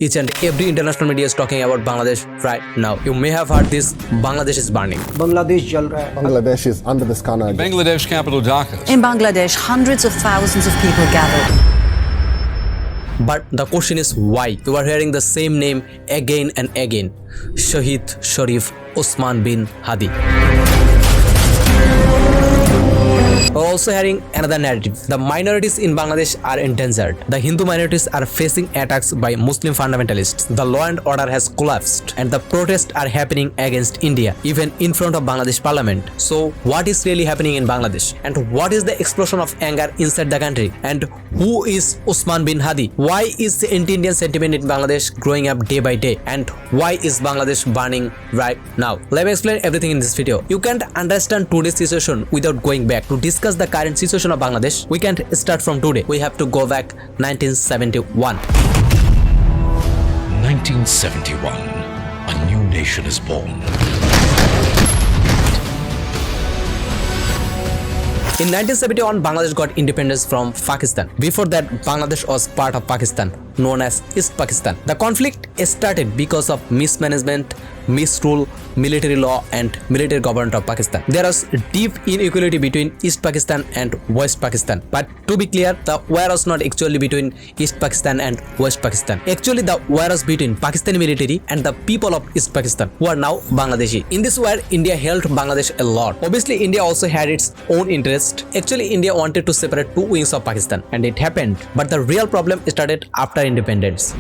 Each and every international media is talking about Bangladesh right now. You may have heard this, Bangladesh is burning. Bangladesh जल रहा है. Bangladesh is under the scanner. Bangladesh capital Dhaka. In Bangladesh, hundreds of thousands of people gathered. But the question is why? You are hearing the same name again and again. Shahid Sharif Usman bin Hadi. We're also hearing another narrative. The minorities in Bangladesh are endangered. The Hindu minorities are facing attacks by Muslim fundamentalists. The law and order has collapsed and the protests are happening against India, even in front of Bangladesh parliament. So what is really happening in Bangladesh? And what is the explosion of anger inside the country? And who is Usman bin Hadi? Why is the anti-Indian sentiment in Bangladesh growing up day by day? And why is Bangladesh burning right now? Let me explain everything in this video. You can't understand today's situation without going back to discuss the current situation of Bangladesh. We can't start from today. We have to go back 1971. 1971. A new nation is born. In 1971, Bangladesh got independence from Pakistan. Before that, Bangladesh was part of Pakistan, known as East Pakistan. The conflict started because of mismanagement, misrule, military law and military government of Pakistan. There was deep inequality between East Pakistan and West Pakistan. But to be clear, the war was not actually between East Pakistan and West Pakistan. Actually, the war was between Pakistani military and the people of East Pakistan, who are now Bangladeshi. In this war, India helped Bangladesh a lot. Obviously, India also had its own interest. Actually, India wanted to separate two wings of Pakistan, and it happened. But the real problem started after independence.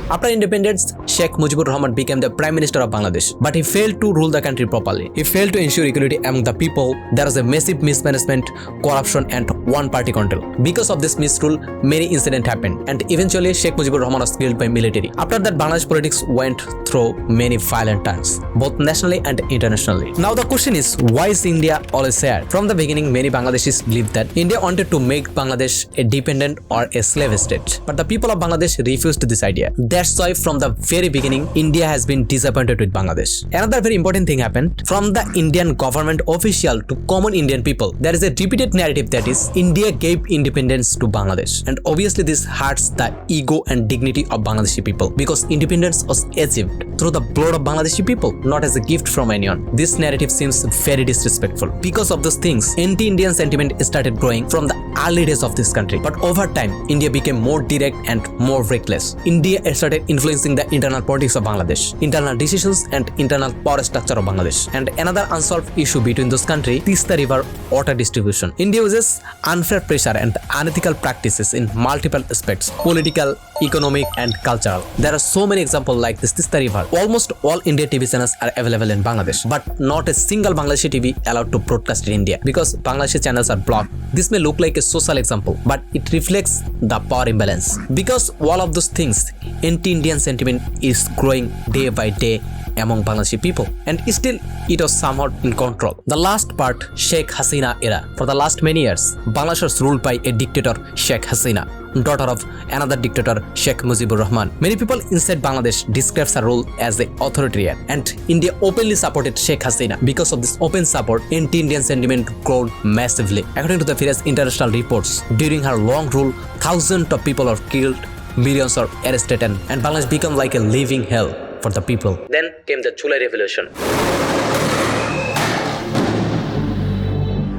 After independence, Sheikh Mujibur Rahman became the Prime Minister of Bangladesh, but he failed to rule the country properly. He failed to ensure equality among the people. There was a massive mismanagement, corruption and one-party control. Because of this misrule, many incidents happened and eventually Sheikh Mujibur Rahman was killed by military. After that, Bangladesh politics went through many violent turns, both nationally and internationally. Now the question is, why is India always here? From the beginning, many Bangladeshis believed that India wanted to make Bangladesh a dependent or a slave state, but the people of Bangladesh refused this idea. That's why from the very beginning, India has been disappointed with Bangladesh. Another very important thing happened. From the Indian government official to common Indian people, there is a repeated narrative that is, India gave independence to Bangladesh. And obviously this hurts the ego and dignity of Bangladeshi people, because independence was achieved through the blood of Bangladeshi people, not as a gift from anyone. This narrative seems very disrespectful. Because of those things, anti-Indian sentiment started growing from the early days of this country. But over time, India became more direct and more reckless. India started influencing the internal politics of Bangladesh, internal decisions and internal power structure of Bangladesh. And another unsolved issue between those countries is the river water distribution. India uses unfair pressure and unethical practices in multiple aspects: political, economic and cultural. There are so many examples like this Tista River. Almost all India TV channels are available in Bangladesh, but not a single Bangladeshi TV allowed to broadcast in India because Bangladeshi channels are blocked. This may look like a social example, but it reflects the power imbalance. Because all of those things, anti-Indian sentiment is growing day by day among Bangladeshi people, and still it was somewhat in control. The last part, Sheikh Hasina era. For the last many years, Bangladesh was ruled by a dictator, Sheikh Hasina, daughter of another dictator, Sheikh Mujibur Rahman. Many people inside Bangladesh describes her rule as the authoritarian, and India openly supported Sheikh Hasina. Because of this open support, anti-Indian sentiment grew massively. According to the various international reports, during her long rule, thousands of people were killed, millions are arrested, and Bangladesh became like a living hell for the people. Then came the Chula Revolution.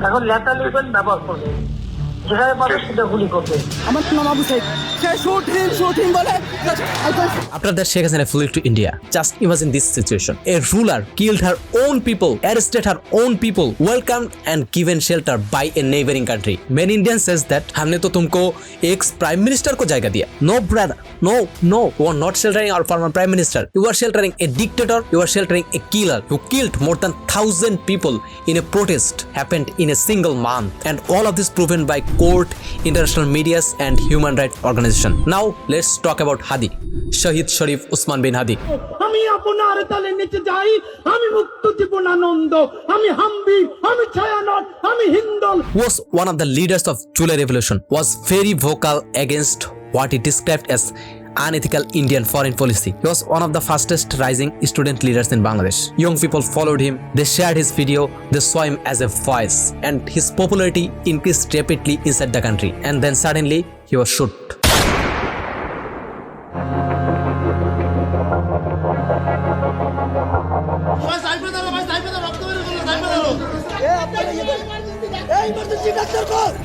এখন লেখা লিখবেন ব্যবহার করবেন, যেখানে পাবে সেটা গুলি করবে। আমার নাম আবু সাইদ। শুটিং বলে। After that, Sheikh Hasina flew to India. Just imagine this situation. A ruler killed her own people, arrested her own people, welcomed and given shelter by a neighboring country. Many Indians says that हमने तो तुमको ex prime minister को जायगा दिया. No brother, no. You are not sheltering our former prime minister. You are sheltering a dictator. You are sheltering a killer who killed more than 1,000 people in a protest happened in a single month. And all of this proven by court, international medias and human rights organization. Now let's talk about Hadi, Shahid Sharif Usman bin Hadi. আমি আপনার তালে নিচে যাই, আমি মুক্ত জীবনানন্দ, আমি হাম্বি, আমি ছায়ানট, আমি Hindal. Was one of the leaders of Chula Revolution, was very vocal against what he described as unethical Indian foreign policy. He was one of the fastest rising student leaders in Bangladesh. Young people followed him, they shared his video, they saw him as a voice, and his popularity increased rapidly inside the country. And then suddenly he was shot.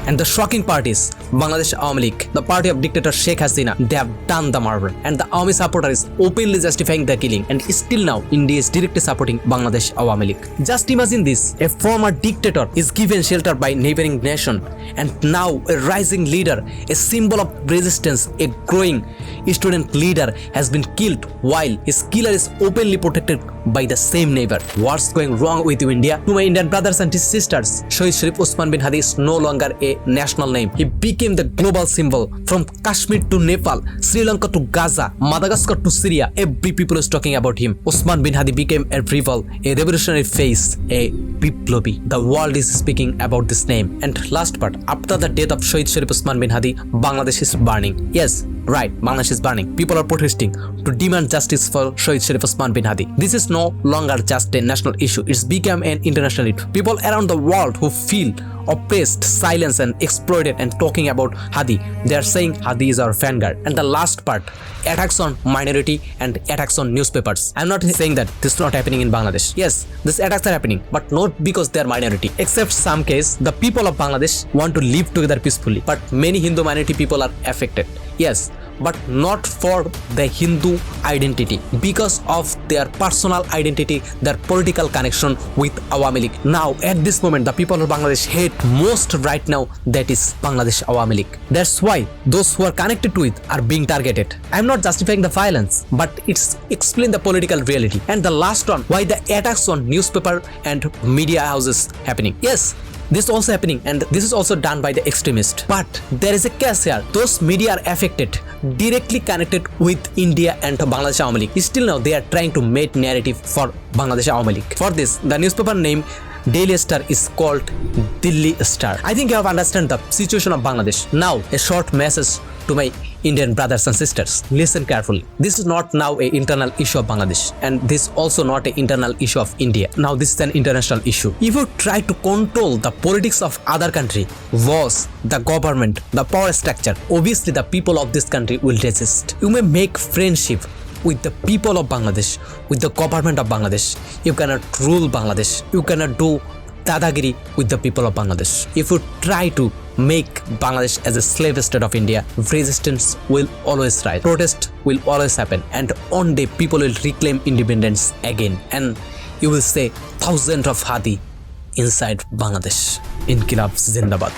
And the shocking part is Bangladesh Awami League, the party of dictator Sheikh Hasina, they have done the murder, and the Awami supporter is openly justifying the killing, and still now India is directly supporting Bangladesh Awami League. Just imagine this, a former dictator is given shelter by neighboring nation, and now a rising leader, a symbol of resistance, a growing student leader has been killed while his killer is openly protected by the same neighbor. What's going wrong with you, India? To my Indian brothers and sisters, Shahid Sharif Usman bin Hadi is no longer a national name. He became the global symbol. From Kashmir to Nepal, Sri Lanka to Gaza, Madagascar to Syria, every people is talking about him. Usman bin Hadi became a rival, a revolutionary face, a Biplobi. The world is speaking about this name. And last part, after the death of Shahid Sharif Usman bin Hadi, Bangladesh is burning. Yes, right, Bangladesh is burning. People are protesting to demand justice for Shahid Sharif Usman bin Hadi. This is no longer just a national issue, it's become an international issue. People around the world who feel oppressed, silenced and exploited and talking about Hadi, they are saying Hadi is our vanguard. And the last part, attacks on minority and attacks on newspapers. I'm not saying that this is not happening in Bangladesh. Yes, these attacks are happening, but not because they are minority. Except some case, the people of Bangladesh want to live together peacefully, but many Hindu minority people are affected. Yes, but not for the Hindu identity, because of their personal identity, their political connection with Awami League. Now, at this moment, the people of Bangladesh hate most right now, that is Bangladesh Awami League. That's why those who are connected to it are being targeted. I'm not justifying the violence, but it's explain the political reality. And the last one, why the attacks on newspaper and media houses happening. Yes, this is also happening, and this is also done by the extremist. But there is a case here. Those media are affected, directly connected with India and Bangladesh Awami League. Still now they are trying to make narrative for Bangladesh Awami League. For this, the newspaper name Daily Star is called Delhi Star. I think you have understood the situation of Bangladesh. Now, a short message to my Indian brothers and sisters. Listen carefully. This is not now an internal issue of Bangladesh, and this is also not an internal issue of India. Now this is an international issue. If you try to control the politics of other country, wars, the government, the power structure, obviously the people of this country will resist. You may make friendship with the people of Bangladesh, with the government of Bangladesh. You cannot rule Bangladesh. You cannot do dadagiri with the people of Bangladesh. If you try to make Bangladesh as a slave state of India, resistance will always rise. Protest will always happen, and one day people will reclaim independence again, and you will say thousands of Hadi inside Bangladesh. Inkilab Zindabad.